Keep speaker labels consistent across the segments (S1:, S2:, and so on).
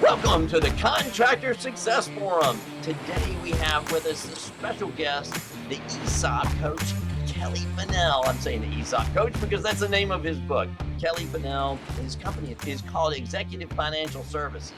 S1: Welcome to the Contractor Success Forum. Today we have with us a special guest, the ESOP coach, Kelly Finnell. I'm saying the ESOP coach because that's the name of his book. Kelly Finnell, his company is called Executive Financial Services.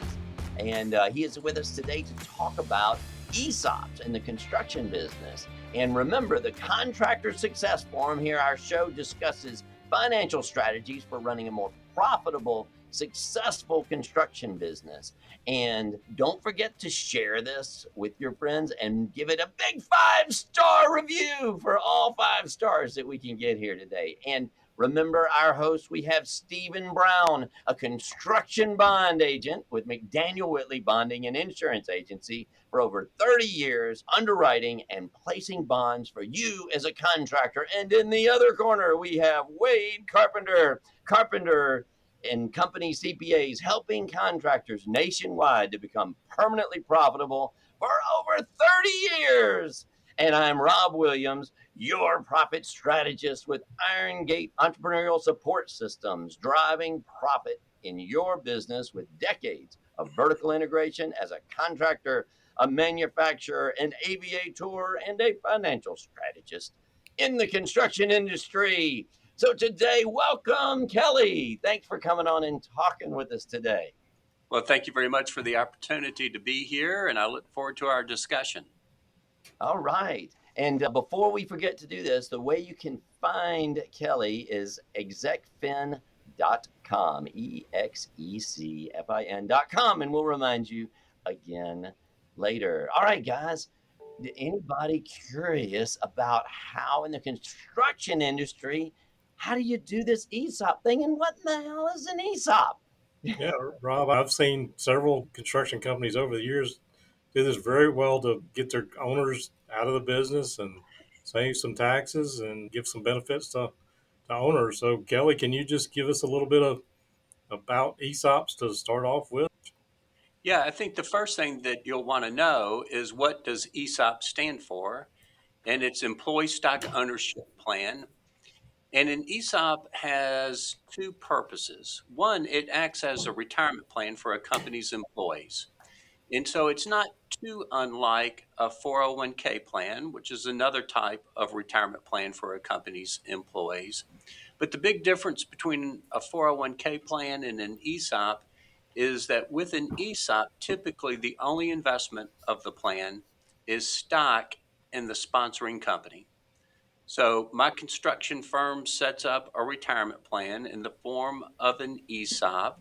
S1: And he is with us today to talk about ESOPs in the construction business. And remember, the Contractor Success Forum here, our show discusses financial strategies for running a more profitable, successful construction business. And don't forget to share this with your friends and give it a big 5-star review for all 5 stars that we can get here today. And remember our host, we have Stephen Brown, a construction bond agent with McDaniel Whitley Bonding and Insurance Agency for over 30 years, underwriting and placing bonds for you as a contractor. And in the other corner, we have Wade Carpenter and company CPAs helping contractors nationwide to become permanently profitable for over 30 years. And I'm Rob Williams, your profit strategist with Iron Gate Entrepreneurial Support Systems, driving profit in your business with decades of vertical integration as a contractor, a manufacturer, an aviator, and a financial strategist in the construction industry. So today, welcome, Kelly. Thanks for coming on and talking with us today.
S2: Well, thank you very much for the opportunity to be here, and I look forward to our discussion.
S1: All right. And before we forget to do this, the way you can find Kelly is execfin.com, EXECFIN.com, and we'll remind you again later. All right, guys. Anybody curious about how in the construction industry, how do you do this ESOP thing, and what the hell is an ESOP?
S3: Yeah, Rob, I've seen several construction companies over the years do this very well to get their owners out of the business and save some taxes and give some benefits to owners. So, Kelly, can you just give us a little bit about ESOPs to start off with?
S2: Yeah, I think the first thing that you'll want to know is what does ESOP stand for? And it's Employee Stock Ownership Plan. And an ESOP has two purposes. One, it acts as a retirement plan for a company's employees. And so it's not too unlike a 401k plan, which is another type of retirement plan for a company's employees. But the big difference between a 401k plan and an ESOP is that with an ESOP, typically the only investment of the plan is stock in the sponsoring company. So my construction firm sets up a retirement plan in the form of an ESOP,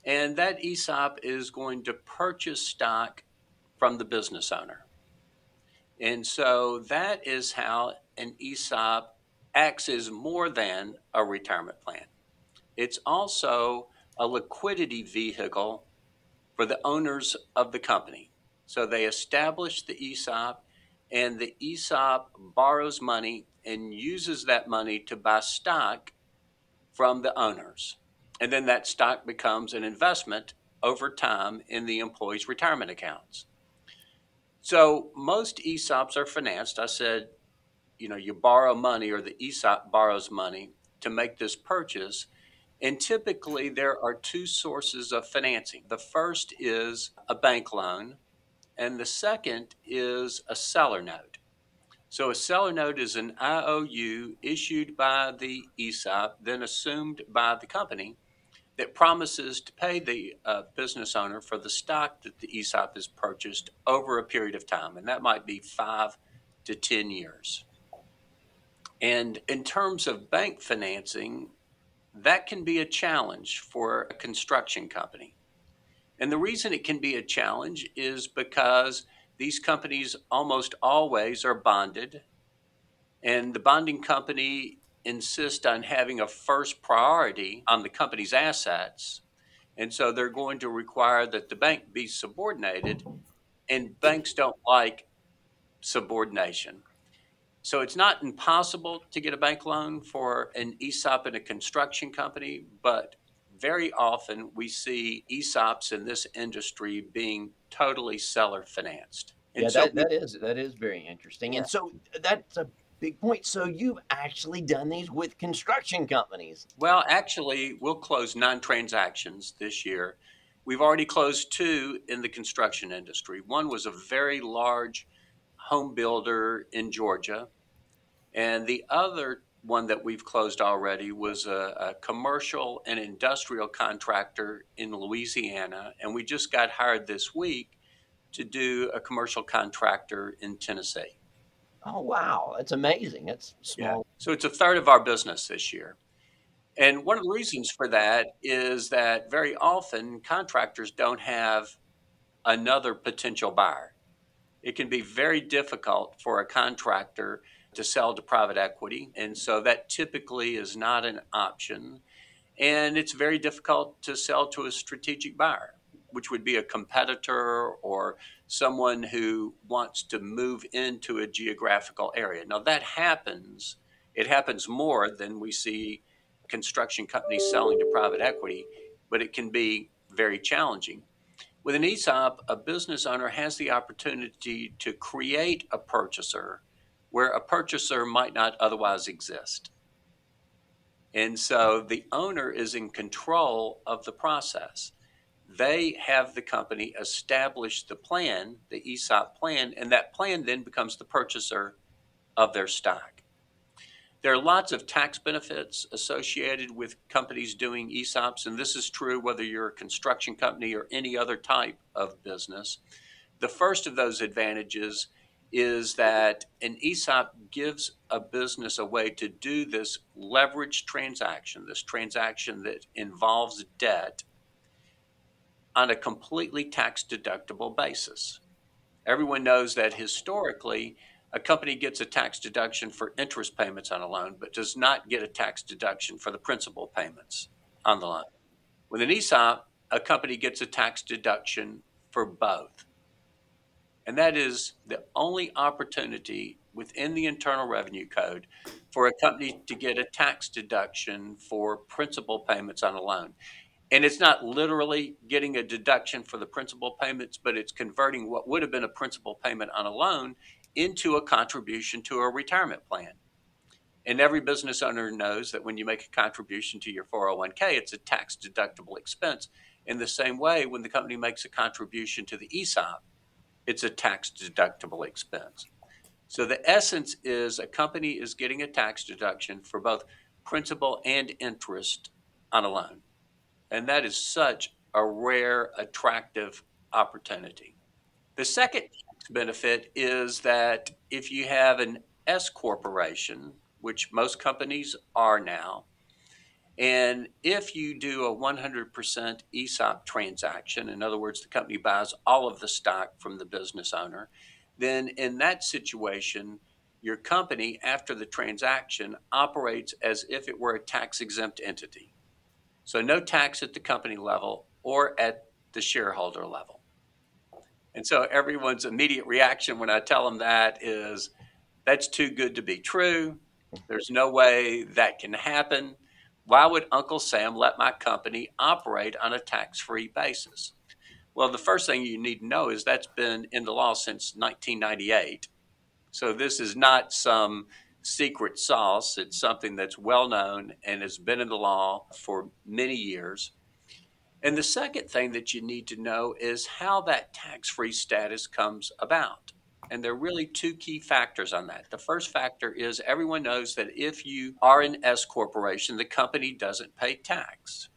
S2: and that ESOP is going to purchase stock from the business owner. And so that is how an ESOP acts as more than a retirement plan. It's also a liquidity vehicle for the owners of the company. So they establish the ESOP, and the ESOP borrows money and uses that money to buy stock from the owners. And then that stock becomes an investment over time in the employees' retirement accounts. So most ESOPs are financed. I said, you borrow money, or the ESOP borrows money to make this purchase. And typically there are two sources of financing. The first is a bank loan, and the second is a seller note. So a seller note is an IOU issued by the ESOP, then assumed by the company, that promises to pay the business owner for the stock that the ESOP has purchased over a period of time. And that might be 5 to 10 years. And in terms of bank financing, that can be a challenge for a construction company. And the reason it can be a challenge is because these companies almost always are bonded, and the bonding company insists on having a first priority on the company's assets. And so they're going to require that the bank be subordinated, and banks don't like subordination. So it's not impossible to get a bank loan for an ESOP in a construction company, but very often we see ESOPs in this industry being totally seller financed. And
S1: Yeah,
S2: so
S1: that is very interesting.
S2: Yeah.
S1: And so that's a big point. So you've actually done these with construction companies.
S2: Well, actually, we'll close 9 transactions this year. We've already closed 2 in the construction industry. One was a very large home builder in Georgia, and the other one that we've closed already was a commercial and industrial contractor in Louisiana, and we just got hired this week to do a commercial contractor in Tennessee.
S1: Oh, wow. That's amazing. It's
S2: Yeah.
S1: small.
S2: So it's a third of our business this year. And one of the reasons for that is that very often contractors don't have another potential buyer. It can be very difficult for a contractor to sell to private equity. And so that typically is not an option. And it's very difficult to sell to a strategic buyer, which would be a competitor or someone who wants to move into a geographical area. Now, that happens. It happens more than we see construction companies selling to private equity, but it can be very challenging. With an ESOP, a business owner has the opportunity to create a purchaser where a purchaser might not otherwise exist. And so the owner is in control of the process. They have the company establish the plan, the ESOP plan, and that plan then becomes the purchaser of their stock. There are lots of tax benefits associated with companies doing ESOPs, and this is true whether you're a construction company or any other type of business. The first of those advantages is that an ESOP gives a business a way to do this leveraged transaction, this transaction that involves debt, on a completely tax deductible basis. Everyone knows that historically, a company gets a tax deduction for interest payments on a loan, but does not get a tax deduction for the principal payments on the loan. With an ESOP, a company gets a tax deduction for both. And that is the only opportunity within the Internal Revenue Code for a company to get a tax deduction for principal payments on a loan. And it's not literally getting a deduction for the principal payments, but it's converting what would have been a principal payment on a loan into a contribution to a retirement plan. And every business owner knows that when you make a contribution to your 401k, it's a tax deductible expense. In the same way, when the company makes a contribution to the ESOP, it's a tax deductible expense. So the essence is a company is getting a tax deduction for both principal and interest on a loan. And that is such a rare, attractive opportunity. The second tax benefit is that if you have an S corporation, which most companies are now, and if you do a 100% ESOP transaction, in other words, the company buys all of the stock from the business owner, then in that situation, your company, after the transaction, operates as if it were a tax-exempt entity. So no tax at the company level or at the shareholder level. And so everyone's immediate reaction when I tell them that is, that's too good to be true. There's no way that can happen. Why would Uncle Sam let my company operate on a tax-free basis? Well, the first thing you need to know is that's been in the law since 1998. So this is not some secret sauce. It's something that's well known and has been in the law for many years. And the second thing that you need to know is how that tax-free status comes about. And there are really 2 key factors on that. The first factor is everyone knows that if you are an S corporation, the company doesn't pay tax.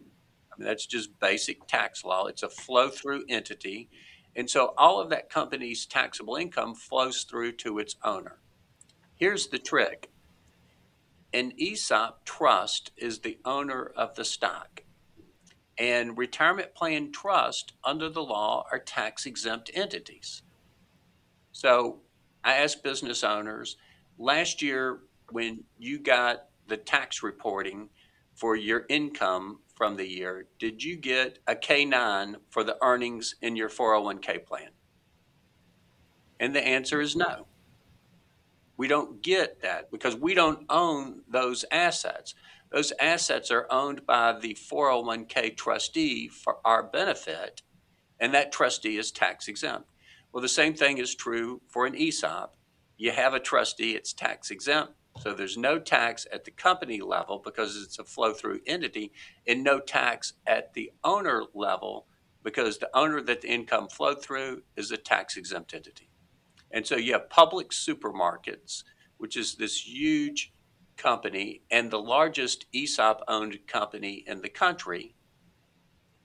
S2: I mean, that's just basic tax law. It's a flow-through entity. And so all of that company's taxable income flows through to its owner. Here's the trick. An ESOP trust is the owner of the stock. And retirement plan trusts under the law are tax-exempt entities. So I asked business owners, last year when you got the tax reporting for your income from the year, did you get a K-9 for the earnings in your 401k plan? And the answer is no. We don't get that because we don't own those assets. Those assets are owned by the 401k trustee for our benefit, and that trustee is tax exempt. Well, the same thing is true for an ESOP. You have a trustee, it's tax exempt, so there's no tax at the company level because it's a flow-through entity, and no tax at the owner level because the owner that the income flowed through is a tax exempt entity. And so you have Publix Supermarkets, which is this huge company and the largest ESOP owned company in the country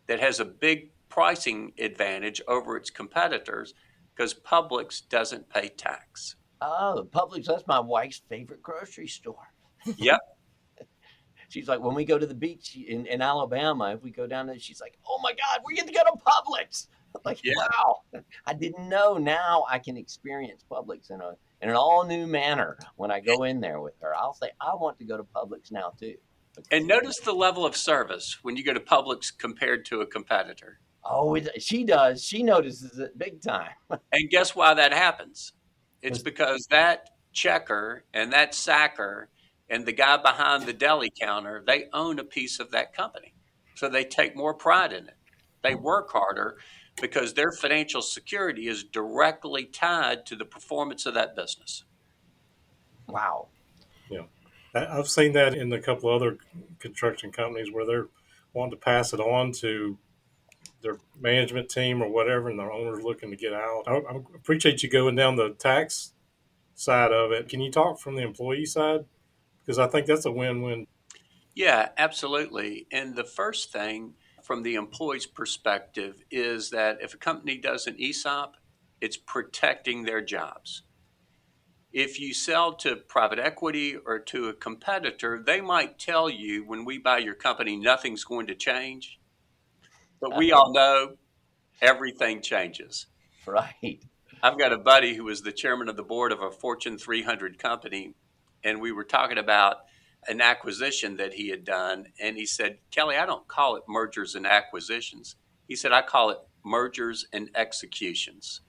S2: that has a big pricing advantage over its competitors because Publix doesn't pay tax.
S1: Oh, Publix, that's my wife's favorite grocery store.
S2: Yep.
S1: She's like, when we go to the beach in Alabama, if we go down there, she's like, oh my God, we get to go to Publix. I'm like,
S2: Yeah.
S1: wow, I didn't know. Now I can experience Publix in an all new manner when I go in there with her. I'll say, I want to go to Publix now too.
S2: And notice the level of service when you go to Publix compared to a competitor.
S1: Oh, she does. She notices it big time.
S2: And guess why that happens? It's because that checker and that sacker and the guy behind the deli counter, they own a piece of that company. So they take more pride in it. They work harder because their financial security is directly tied to the performance of that business.
S1: Wow.
S3: Yeah, I've seen that in a couple of other construction companies where they're wanting to pass it on to their management team or whatever, and their owner's looking to get out. I appreciate you going down the tax side of it. Can you talk from the employee side? Because I think that's a win-win.
S2: Yeah, absolutely. And the first thing from the employee's perspective is that if a company does an ESOP, it's protecting their jobs. If you sell to private equity or to a competitor, they might tell you when we buy your company, nothing's going to change. But we all know everything changes.
S1: Right.
S2: I've got a buddy who was the chairman of the board of a Fortune 300 company, and we were talking about an acquisition that he had done. And he said, Kelly, I don't call it mergers and acquisitions. He said, I call it mergers and executions.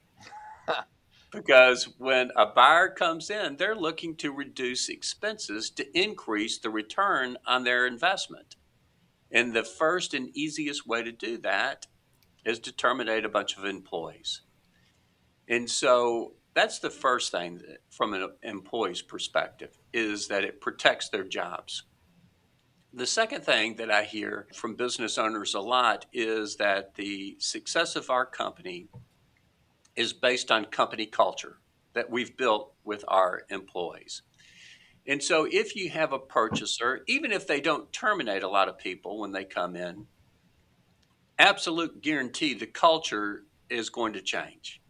S2: Because when a buyer comes in, they're looking to reduce expenses to increase the return on their investment. And the first and easiest way to do that is to terminate a bunch of employees. And so that's the first thing that, from an employee's perspective, is that it protects their jobs. The second thing that I hear from business owners a lot is that the success of our company is based on company culture that we've built with our employees. And so if you have a purchaser, even if they don't terminate a lot of people when they come in, absolute guarantee the culture is going to change.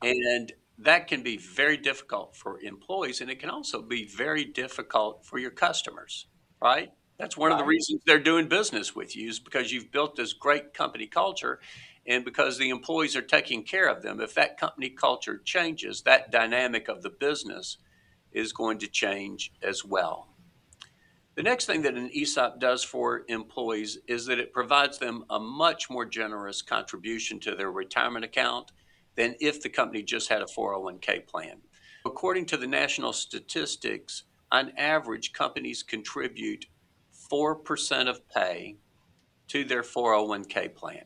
S2: And that can be very difficult for employees, and it can also be very difficult for your customers, right? That's one of the
S1: Right.
S2: reasons they're doing business with you, is because you've built this great company culture and because the employees are taking care of them. If that company culture changes, that dynamic of the business is going to change as well. The next thing that an ESOP does for employees is that it provides them a much more generous contribution to their retirement account than if the company just had a 401k plan. According to the national statistics, on average, companies contribute 4% of pay to their 401k plan.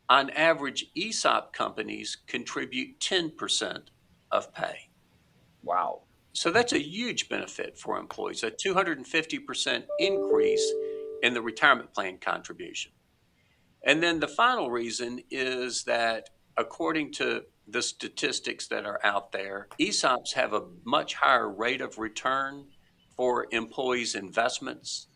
S2: On average, ESOP companies contribute 10% of pay.
S1: Wow.
S2: So that's a huge benefit for employees, a 250% increase in the retirement plan contribution. And then the final reason is that according to the statistics that are out there, ESOPs have a much higher rate of return for employees' investments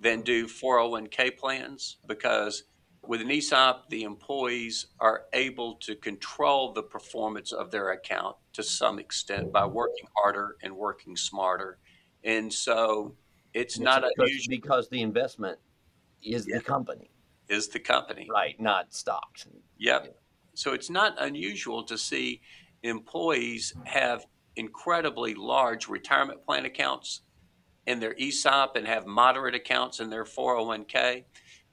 S2: than do 401k plans, because with an ESOP, the employees are able to control the performance of their account to some extent by working harder and working smarter. And so it's not unusual.
S1: Because the investment is
S2: Yeah,
S1: the company,
S2: is the company.
S1: right? Not stocks.
S2: Yep. So it's not unusual to see employees have incredibly large retirement plan accounts in their ESOP and have moderate accounts in their 401k.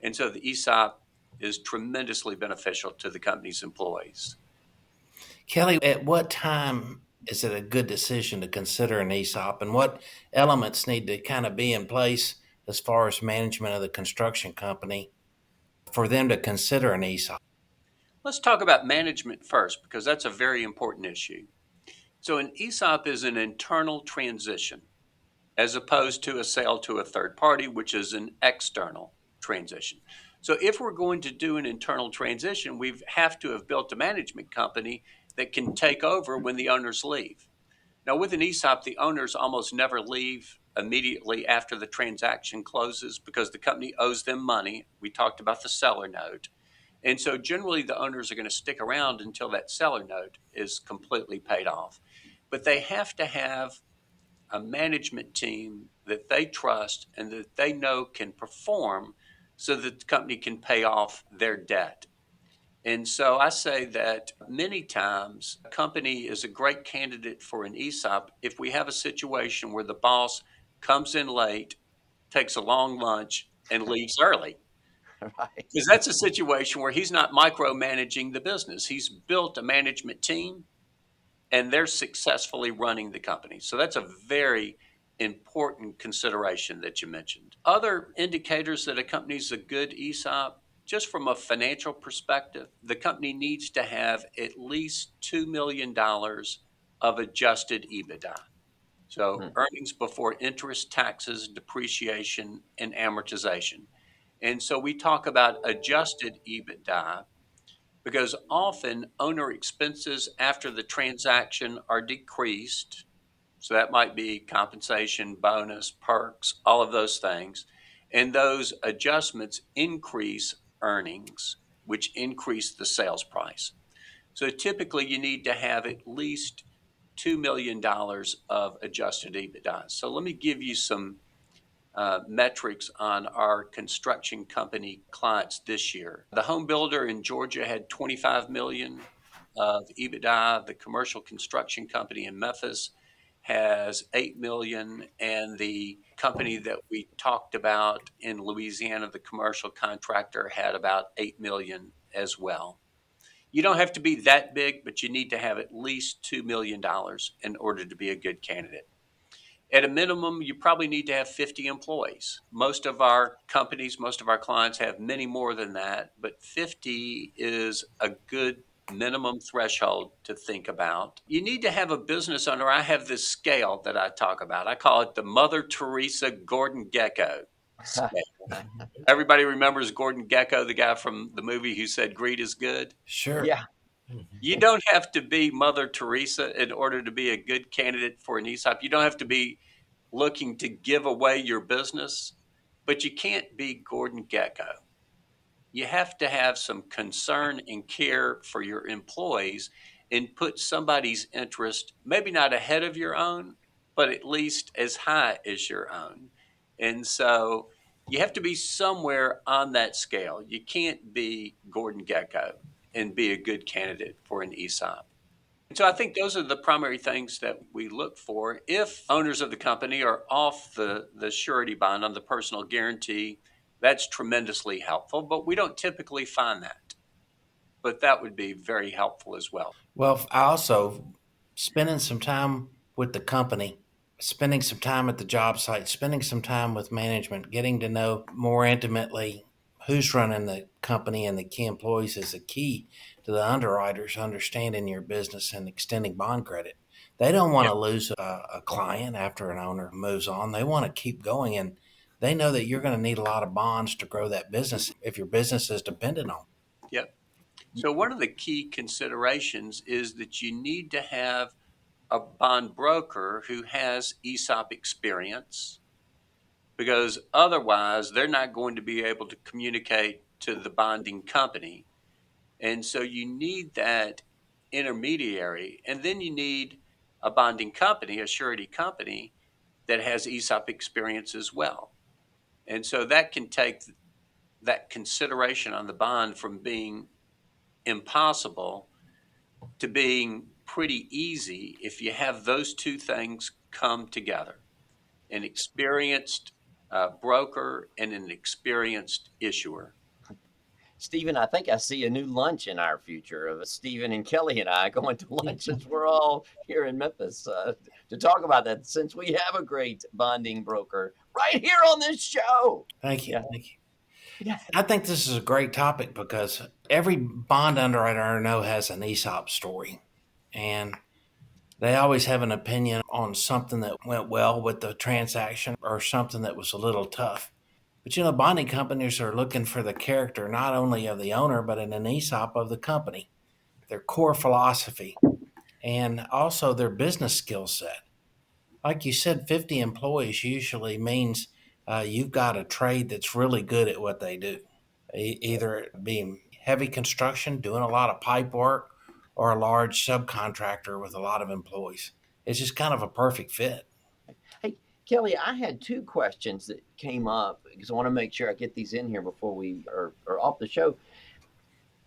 S2: And so the ESOP is tremendously beneficial to the company's employees.
S4: Kelly, at what time is it a good decision to consider an ESOP, and what elements need to kind of be in place as far as management of the construction company for them to consider an ESOP?
S2: Let's talk about management first, because that's a very important issue. So an ESOP is an internal transition as opposed to a sale to a third party, which is an external transition. So if we're going to do an internal transition, we have to have built a management company that can take over when the owners leave. Now, with an ESOP, the owners almost never leave immediately after the transaction closes because the company owes them money. We talked about the seller note. And so generally the owners are going to stick around until that seller note is completely paid off. But they have to have a management team that they trust and that they know can perform so that the company can pay off their debt. And so I say that many times a company is a great candidate for an ESOP if we have a situation where the boss comes in late, takes a long lunch, and leaves early.
S1: Right.
S2: Because that's a situation where he's not micromanaging the business. He's built a management team and they're successfully running the company. So that's a very important consideration that you mentioned. Other indicators that a company's a good ESOP, just from a financial perspective, the company needs to have at least $2 million of adjusted EBITDA. So earnings before interest, taxes, depreciation, and amortization. And so we talk about adjusted EBITDA because often owner expenses after the transaction are decreased. So that might be compensation, bonus, perks, all of those things. And those adjustments increase earnings, which increase the sales price. So typically you need to have at least $2 million of adjusted EBITDA. So let me give you some metrics on our construction company clients this year. The home builder in Georgia had 25 million of EBITDA. The commercial construction company in Memphis has 8 million, and the company that we talked about in Louisiana, the commercial contractor, had about 8 million as well. You don't have to be that big, but you need to have at least $2 million in order to be a good candidate. At a minimum, you probably need to have 50 employees. Most of our companies, most of our clients have many more than that, but 50 is a good minimum threshold to think about. You need to have a business owner. I have this scale that I talk about. I call it the Mother Teresa Gordon Gekko scale. Everybody remembers Gordon Gekko, the guy from the movie who said greed is good?
S4: Sure.
S1: Yeah.
S2: You don't have to be Mother Teresa in order to be a good candidate for an ESOP. You don't have to be looking to give away your business, but you can't be Gordon Gekko. You have to have some concern and care for your employees and put somebody's interest, maybe not ahead of your own, but at least as high as your own. And so you have to be somewhere on that scale. You can't be Gordon Gekko and be a good candidate for an ESOP. And so I think those are the primary things that we look for. If owners of the company are off the surety bond on the personal guarantee, that's tremendously helpful, but we don't typically find that. But that would be very helpful as well.
S4: Well, I also spending some time with the company, spending some time at the job site, spending some time with management, getting to know more intimately who's running the company and the key employees is a key to the underwriters understanding your business and extending bond credit. They don't want to lose a client after an owner moves on. They want to keep going, and they know that you're going to need a lot of bonds to grow that business if your business is dependent on.
S2: Yep. So one of the key considerations is that you need to have a bond broker who has ESOP experience, because otherwise they're not going to be able to communicate to the bonding company. And so you need that intermediary, and then you need a bonding company, a surety company that has ESOP experience as well. And so that can take that consideration on the bond from being impossible to being pretty easy if you have those two things come together: an experienced broker and an experienced issuer.
S1: Stephen, I think I see a new lunch in our future of Stephen and Kelly and I going to lunch since we're all here in Memphis to talk about that, since we have a great bonding broker right here on this show.
S4: Thank you.
S1: Yeah.
S4: Thank you.
S1: Yeah.
S4: I think this is a great topic because every bond underwriter I know has an ESOP story, and they always have an opinion on something that went well with the transaction or something that was a little tough. But bonding companies are looking for the character not only of the owner, but in an ESOP of the company, their core philosophy, and also their business skill set. Like you said, 50 employees usually means you've got a trade that's really good at what they do, either being heavy construction, doing a lot of pipe work, or a large subcontractor with a lot of employees. It's just kind of a perfect fit.
S1: Hey, Kelly, I had two questions that came up because I want to make sure I get these in here before we are off the show.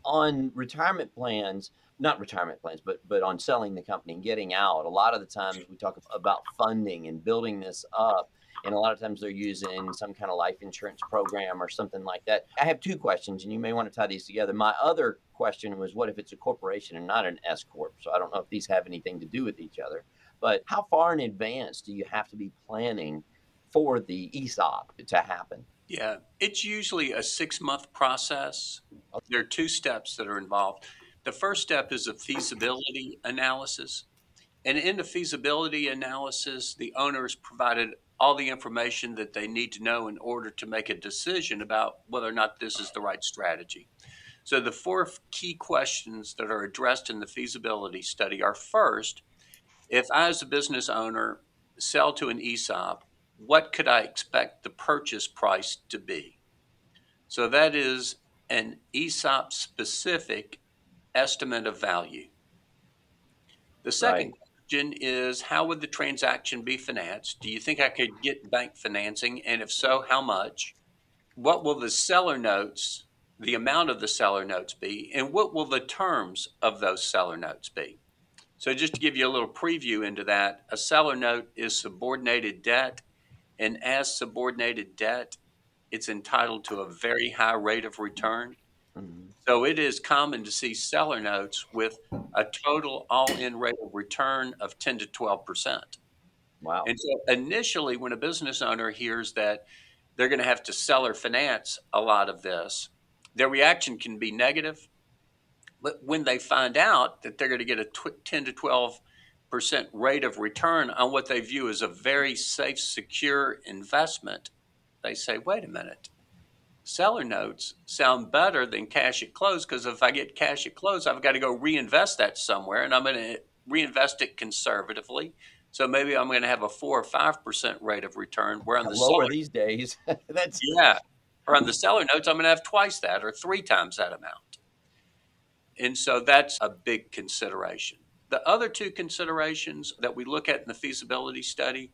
S1: On retirement plans, not retirement plans, but on selling the company and getting out, a lot of the times we talk about funding and building this up. And a lot of times they're using some kind of life insurance program or something like that. I have two questions, and you may want to tie these together. My other question was, what if it's a corporation and not an S Corp? So I don't know if these have anything to do with each other. But how far in advance do you have to be planning for the ESOP to happen?
S2: Yeah, it's usually a 6-month process. There are 2 steps that are involved. The first step is a feasibility analysis. And in the feasibility analysis, the owners provided all the information that they need to know in order to make a decision about whether or not this is the right strategy. So the 4 key questions that are addressed in the feasibility study are: first, if I, as a business owner, sell to an ESOP, what could I expect the purchase price to be? So that is an ESOP specific estimate of value. The second
S1: Right.
S2: question is, how would the transaction be financed? Do you think I could get bank financing? And if so, how much? What will the seller notes, the amount of the seller notes be? And what will the terms of those seller notes be? So just to give you a little preview into that, a seller note is subordinated debt. And as subordinated debt, it's entitled to a very high rate of return.
S1: Mhm.
S2: So it is common to see seller notes with a total all-in rate of return of 10 to 12%.
S1: Wow.
S2: And so initially, when a business owner hears that they're going to have to seller finance a lot of this, their reaction can be negative. But when they find out that they're going to get a 10 to 12% rate of return on what they view as a very safe, secure investment, they say, wait a minute. Seller notes sound better than cash at close, because if I get cash at close, I've got to go reinvest that somewhere, and I'm going to reinvest it conservatively. So maybe I'm going to have a 4 or 5% rate of return. Where on the
S1: Lower
S2: seller,
S1: these days. That's
S2: yeah, or on the seller notes, I'm going to have twice that or 3 times that amount. And so that's a big consideration. The other 2 considerations that we look at in the feasibility study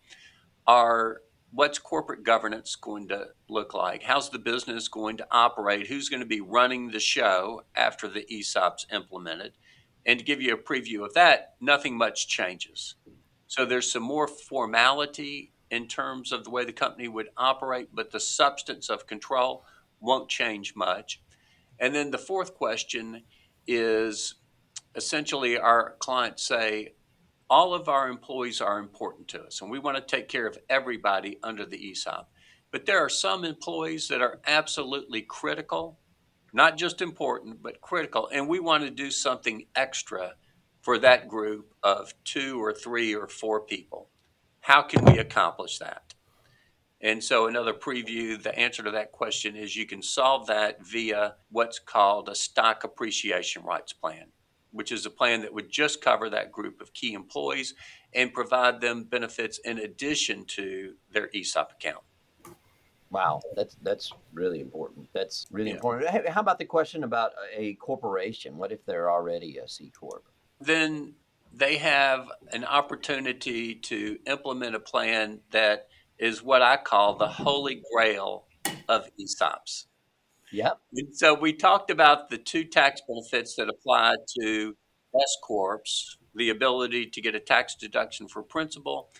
S2: are: what's corporate governance going to look like? How's the business going to operate? Who's going to be running the show after the ESOP's implemented? And to give you a preview of that, nothing much changes. So there's some more formality in terms of the way the company would operate, but the substance of control won't change much. And then the fourth question is, essentially, our clients say, all of our employees are important to us, and we want to take care of everybody under the ESOP. But there are some employees that are absolutely critical, not just important, but critical, and we want to do something extra for that group of 2 or 3 or 4 people. How can we accomplish that? And so another preview, the answer to that question is you can solve that via what's called a stock appreciation rights plan, which is a plan that would just cover that group of key employees and provide them benefits in addition to their ESOP account.
S1: wow. That's really important. That's really
S2: Yeah.
S1: important. How about the question about a corporation? What if they're already a C Corp?
S2: Then they have an opportunity to implement a plan that is what I call the holy grail of ESOPs.
S1: Yep.
S2: And so we talked about the 2 tax benefits that apply to S corps: the ability to get a tax deduction for principal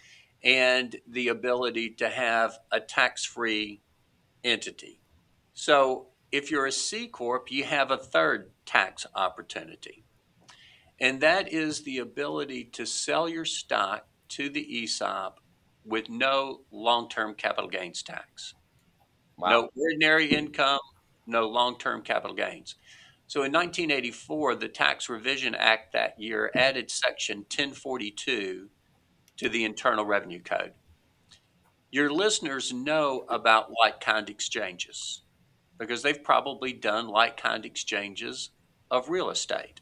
S2: and the ability to have a tax-free entity. So if you're a C corp, you have a third tax opportunity, and that is the ability to sell your stock to the ESOP with no long-term capital gains tax.
S1: Wow.
S2: No ordinary income, no long-term capital gains. So in 1984, the Tax Revision Act that year added Section 1042 to the Internal Revenue Code. Your listeners know about like-kind exchanges because they've probably done like-kind exchanges of real estate.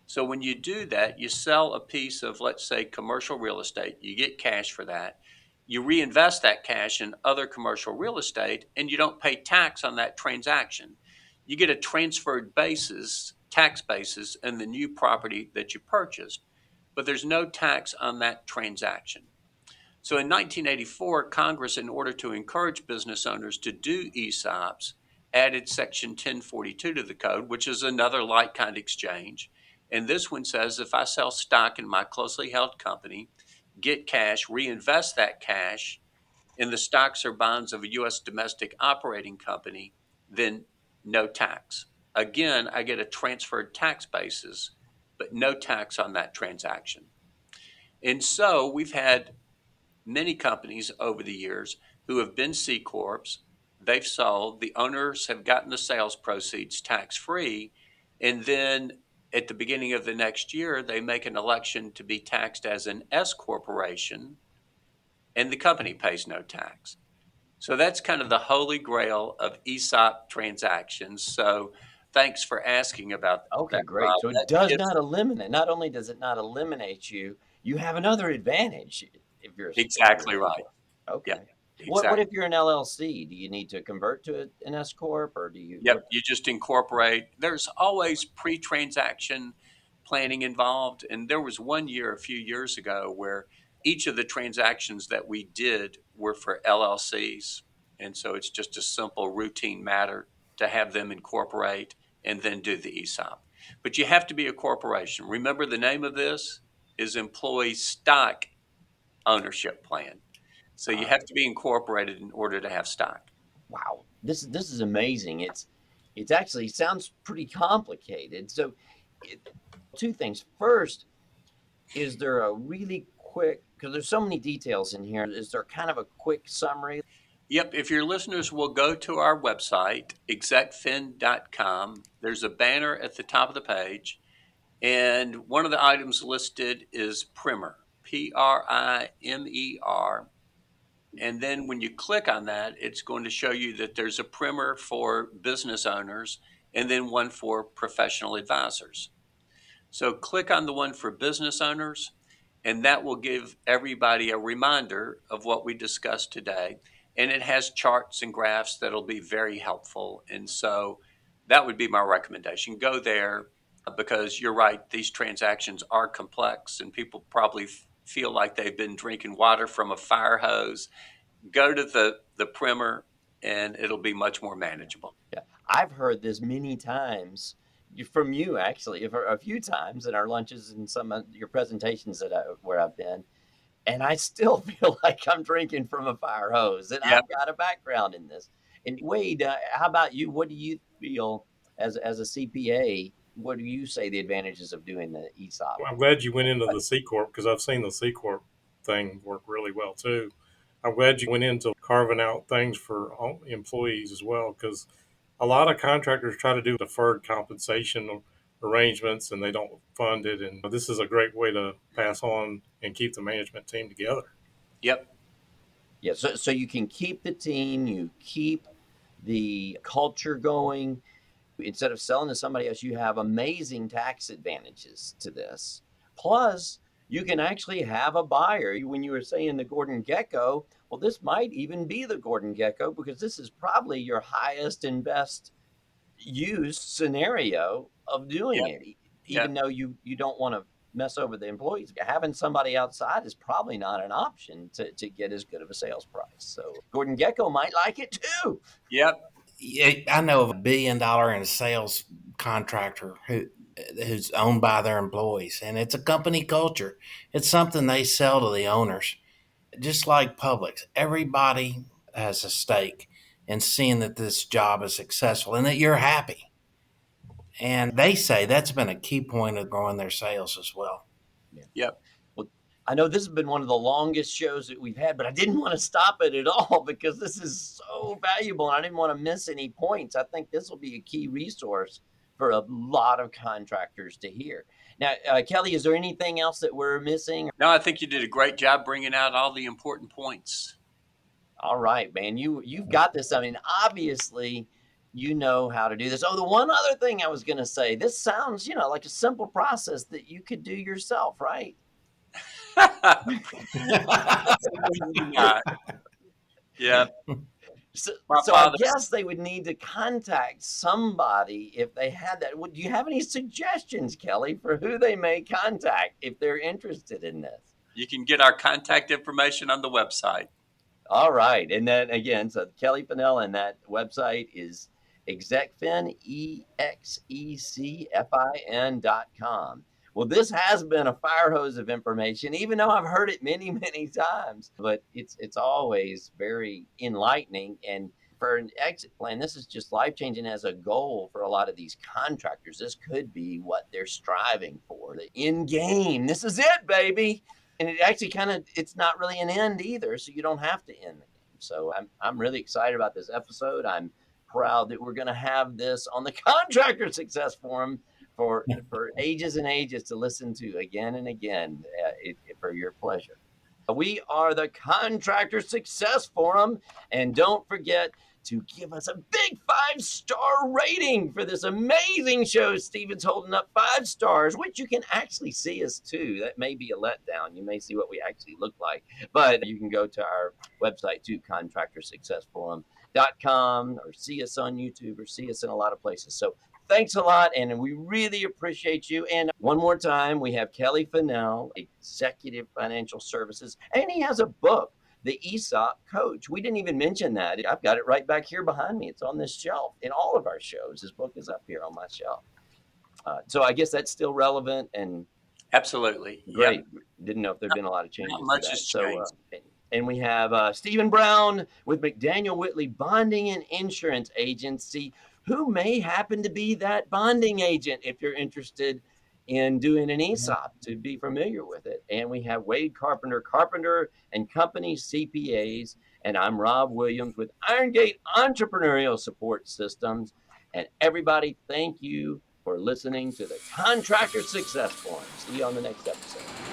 S2: So when you do that, you sell a piece of, let's say, commercial real estate, you get cash for that. You reinvest that cash in other commercial real estate, and you don't pay tax on that transaction. You get a transferred basis, tax basis, in the new property that you purchased, but there's no tax on that transaction. So in 1984, Congress, in order to encourage business owners to do ESOPs, added Section 1042 to the code, which is another like kind exchange. And this one says if I sell stock in my closely held company, get cash, reinvest that cash in the stocks or bonds of a U.S. domestic operating company, then no tax. Again, I get a transferred tax basis, but no tax on that transaction. And so we've had many companies over the years who have been CCorps. They've sold, the owners have gotten the sales proceeds tax free. And then at the beginning of the next year, they make an election to be taxed as an S corporation, and the company pays no tax. So that's kind of the holy grail of ESOP transactions. So thanks for asking about
S1: Okay,
S2: that,
S1: great.
S2: Rob.
S1: So it
S2: That
S1: does
S2: gives
S1: not eliminate. Not only does it not eliminate you, you have another advantage if you're
S2: exactly right. Yeah,
S1: okay. What
S2: exactly.
S1: if you're an LLC? Do you need to convert to an S corp, or do you
S2: Yep, you just incorporate. There's always pre-transaction planning involved, and there was one year a few years ago where each of the transactions that we did were for LLCs, and so it's just a simple routine matter to have them incorporate and then do the ESOP. But you have to be a corporation. Remember, the name of this is Employee Stock Ownership Plan. So you
S1: uh,
S2: have to be incorporated in order to have stock.
S1: wow, this is amazing. It's actually sounds pretty complicated. So it, two things. First, is there a really quick, because there's so many details in here, is there kind of a quick summary?
S2: Yep, if your listeners will go to our website, execfin.com, there's a banner at the top of the page, and one of the items listed is Primer, Primer. And then when you click on that, it's going to show you that there's a primer for business owners and then one for professional advisors. So click on the one for business owners, and that will give everybody a reminder of what we discussed today. And it has charts and graphs that'll be very helpful. And so that would be my recommendation. Go there because you're right, these transactions are complex and people probably feel like they've been drinking water from a fire hose. Go to the primer and it'll be much more manageable.
S1: Yeah, I've heard this many times from you actually, a few times in our lunches and some of your presentations where I've been, and I still feel like I'm drinking from a fire hose, and
S2: Yep.
S1: I've got a background in this. And Wade, how about you? What do you feel as a CPA? What do you say the advantages of doing the ESOP?
S3: I'm glad you went into the C Corp because I've seen the C Corp thing work really well too. I'm glad you went into carving out things for employees as well because a lot of contractors try to do deferred compensation arrangements and they don't fund it. And this is a great way to pass on and keep the management team together.
S2: Yep.
S1: Yeah, so you can keep the team, you keep the culture going. Instead of selling to somebody else, you have amazing tax advantages to this. Plus, you can actually have a buyer. When you were saying the Gordon Gecko, well, this might even be the Gordon Gecko because this is probably your highest and best used scenario of doing
S2: Yep.
S1: it. Even
S2: Yep.
S1: though you don't want to mess over the employees, having somebody outside is probably not an option to get as good of a sales price. So Gordon Gecko might like it too.
S2: Yep.
S4: Yeah, I know of $1 billion in sales contractor who's owned by their employees, and it's a company culture. It's something they sell to the owners, just like Publix. Everybody has a stake in seeing that this job is successful and that you're happy. And they say that's been a key point of growing their sales as well.
S1: Yeah.
S2: Yep.
S1: Well, I know this has been one of the longest shows that we've had, but I didn't want to stop it at all because this is so valuable and I didn't want to miss any points. I think this will be a key resource for a lot of contractors to hear. Now, Kelly, is there anything else that we're missing?
S2: No, I think you did a great job bringing out all the important points.
S1: All right, man. You've got this. I mean, obviously, you know how to do this. Oh, the one other thing I was going to say. This sounds, like a simple process that you could do yourself, right?
S2: Absolutely not. Yeah,
S1: So,
S2: my
S1: so I
S2: father.
S1: guess they would need to contact somebody if they had that. Do you have any suggestions, Kelly, for who they may contact if they're interested in this?
S2: You can get our contact information on the website.
S1: All right. And then again, so Kelly Finnell, and that website is execfin, EXECFIN.com. Well, this has been a fire hose of information, even though I've heard it many, many times, but it's always very enlightening. And for an exit plan, this is just life changing as a goal for a lot of these contractors. This could be what they're striving for. The end game. This is it, baby. And it actually it's not really an end either, so you don't have to end the game. So I'm really excited about this episode. I'm proud that we're going to have this on the Contractor Success Forum for ages and ages to listen to again and again, for your pleasure. We are the Contractor Success Forum, and don't forget to give us a big 5-star rating for this amazing show. Steven's holding up 5 stars, which you can actually see us too. That may be a letdown. You may see what we actually look like, but you can go to our website too, contractorsuccessforum.com, or see us on YouTube, or see us in a lot of places. So thanks a lot, and we really appreciate you. And one more time, we have Kelly Finnell, Executive Financial Services, and he has a book, The ESOP Coach. We didn't even mention that. I've got it right back here behind me. It's on this shelf in all of our shows. His book is up here on my shelf. So I guess that's still relevant and
S2: Absolutely.
S1: great.
S2: Yep.
S1: Didn't know if there'd been a lot of changes
S2: Not much
S1: to that.
S2: has
S1: So,
S2: changed.
S1: and we have Stephen Brown with McDaniel Whitley Bonding and Insurance Agency, who may happen to be that bonding agent if you're interested in doing an ESOP, to be familiar with it. And we have Wade Carpenter and Company CPAs. And I'm Rob Williams with Irongate Entrepreneurial Support Systems. And everybody, thank you for listening to the Contractor Success Forum. See you on the next episode.